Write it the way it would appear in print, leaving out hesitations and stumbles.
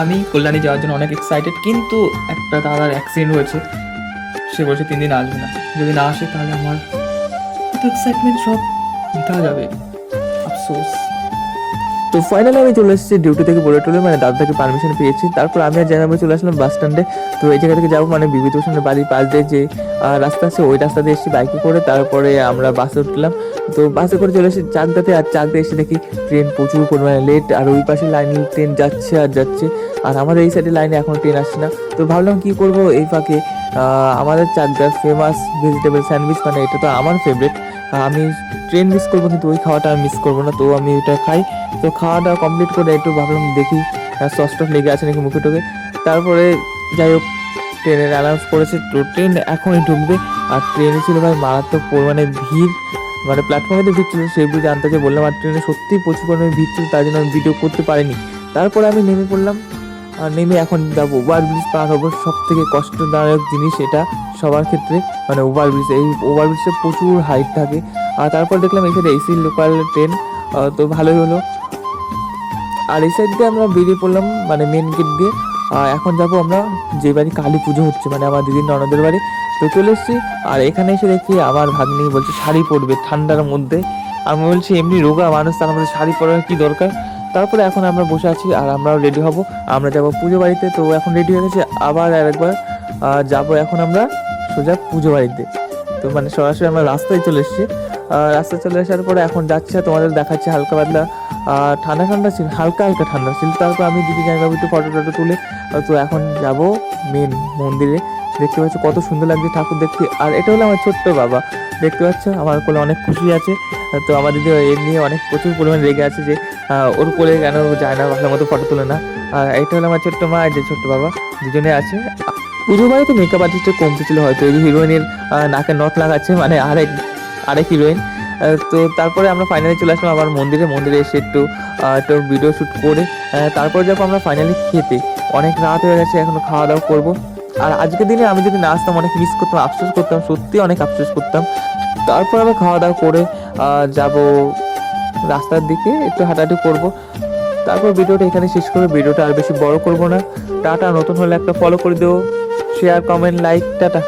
আমি কল্যাণী যাওয়ার জন্য অনেক এক্সাইটেড, কিন্তু একটা দাদার অ্যাক্সিডেন্ট হয়েছে। সে বলছে 3 দিন আসবে না। যদি না আসে তাহলে আমার কত এক্সাইটমেন্ট সব বৃথা যাবে, আফসোস। তো ফাইনালি আমি চলে এসেছি ডিউটি থেকে, বলে টলে মানে দাদা থেকে পারমিশন পেয়েছি। তারপর আমি আর জানাবো চলে আসলাম বাস স্ট্যান্ডে। তো এই জায়গা থেকে যাবো মানে বিভূতিভূষণের বাড়ির পাশ দিয়ে যে রাস্তা আছে ওই রাস্তা দিয়ে এসেছি বাইকে করে। তারপরে আমরা বাসে উঠলাম। তো বাসে করে চলে এসেছি চাকদাতে, আর চাকদা এসে দেখি ট্রেন প্রচুর পরিমাণে লেট, আর ওই পাশে লাইনে ট্রেন যাচ্ছে আর যাচ্ছে, আর আমাদের এই সাইডে লাইনে এখনও ট্রেন আসছে না। তো ভাবলাম কী করবো এই ফাঁকে আমাদের চাকদার ফেমাস ভেজিটেবল স্যান্ডউইচ, মানে এটা তো আমার ফেভারিট। আমি ট্রেন মিস করবো কিন্তু ওই খাওয়াটা আমি মিস করবো না, তো আমি ওটা খাই। তো খাওয়াটা কমপ্লিট করে একটু ভাবলাম দেখি সস টস লেগে আছে নাকি মুখে টুকে। তারপরে যাই হোক ট্রেনের অ্যানাউন্স করেছে, তো ট্রেন এখনই ঢুকবে। আর ট্রেনে ছিল ভাই মারাত্মক পরিমাণে ভিড়, মানে প্ল্যাটফর্মে তো ভিড় ছিল, সেই বুঝে জানতে যে বললাম। আর ট্রেনে সত্যিই প্রচুর পরিমাণে ভিড় ছিল, তার জন্য আমি ভিডিও করতে পারিনি। তারপরে আমি নেমে পড়লাম, আর নেমে এখন যাবো ওভারব্রিজ পার হবো। সব থেকে কষ্টদায়ক জিনিস এটা সবার ক্ষেত্রে, মানে ওভারব্রিজ। এই ওভারব্রিজে প্রচুর হাইট থাকে। আর তারপর দেখলাম এই সাইডে এসি লোকাল ট্রেন, তো ভালোই হলো। আর এই সাইড দিয়ে আমরা বেরিয়ে পড়লাম মানে মেন গেট দিয়ে। এখন যাবো আমরা যে বাড়ি কালী পুজো হচ্ছে, মানে আমার দিদির ননদের বাড়ি। তো চলে এসেছি, আর এখানে এসে দেখি আমার ভাগ্নি বলছে শাড়ি পরবে ঠান্ডার মধ্যে। আমি বলছি এমনি রোগা মানুষ, তার মধ্যে শাড়ি পরার কী দরকার। তারপরে এখন আমরা বসে আছি আর আমরাও রেডি হব, আমরা যাবো পুজো বাড়িতে। তো এখন রেডি হয়ে গেছে, আবার আরেকবার যাবো এখন আমরা সোজা পুজো বাড়িতে। তো মানে সরাসরি আমরা রাস্তায় চলে এসেছি। রাস্তায় চলে আসার পরে এখন যাচ্ছে, তোমাদের দেখাচ্ছে হালকা পাতলা ঠান্ডা ঠান্ডা ছিল, হালকা হালকা ঠান্ডা ছিল। তারপর আমি দিদি জানি একটু ফটো টটো তুলে, তো এখন যাব মেন মন্দিরে। দেখতে পাচ্ছ কত সুন্দর লাগছে ঠাকুর দেখতে। আর এটা হলো আমার ছোট্ট বাবা, দেখতে পাচ্ছ আমার কোলে অনেক খুশি আছে। তো আমার দিদি এর নিয়ে অনেক প্রচুর পরিমাণে রেগে আছে যে ওর কোলে কেন যায় না, ভালো মতো ফটো তোলে না। আর এটা হলো আমার ছোট্ট মা, যে ছোট্ট বাবা, দুজনে আছে। পুজো বাড়িতে মেকআপ আর্টিস্টের কমতে ছিল হয়তো, এই যে হিরোইনের নাকে নথ লাগাচ্ছে, মানে আরেক হিরোইন। তো তারপরে আমরা ফাইনালি চলে আসলাম আবার মন্দিরে এসে একটু ভিডিও শ্যুট করে তারপর যাবো আমরা ফাইনালি খেতে। অনেক রাত হয়ে গেছে, এখনো খাওয়া দাওয়া করবো। আর আজকের দিনে আমি যদি না আসতাম অনেক মিস করতাম, আফসোস করতাম, সত্যি অনেক আফসোস করতাম। তারপর আমরা খাওয়া দাওয়া করে যাব রাস্তার দিকে, একটু হাঁটাহাঁটি করবো। তারপর ভিডিওটা এখানে শেষ করে, ভিডিওটা আর বেশি বড় করবো না। টাটা। নতুন হলে একটা ফলো করে দেবো, শেয়ার, কমেন্ট, লাইক, টাটা।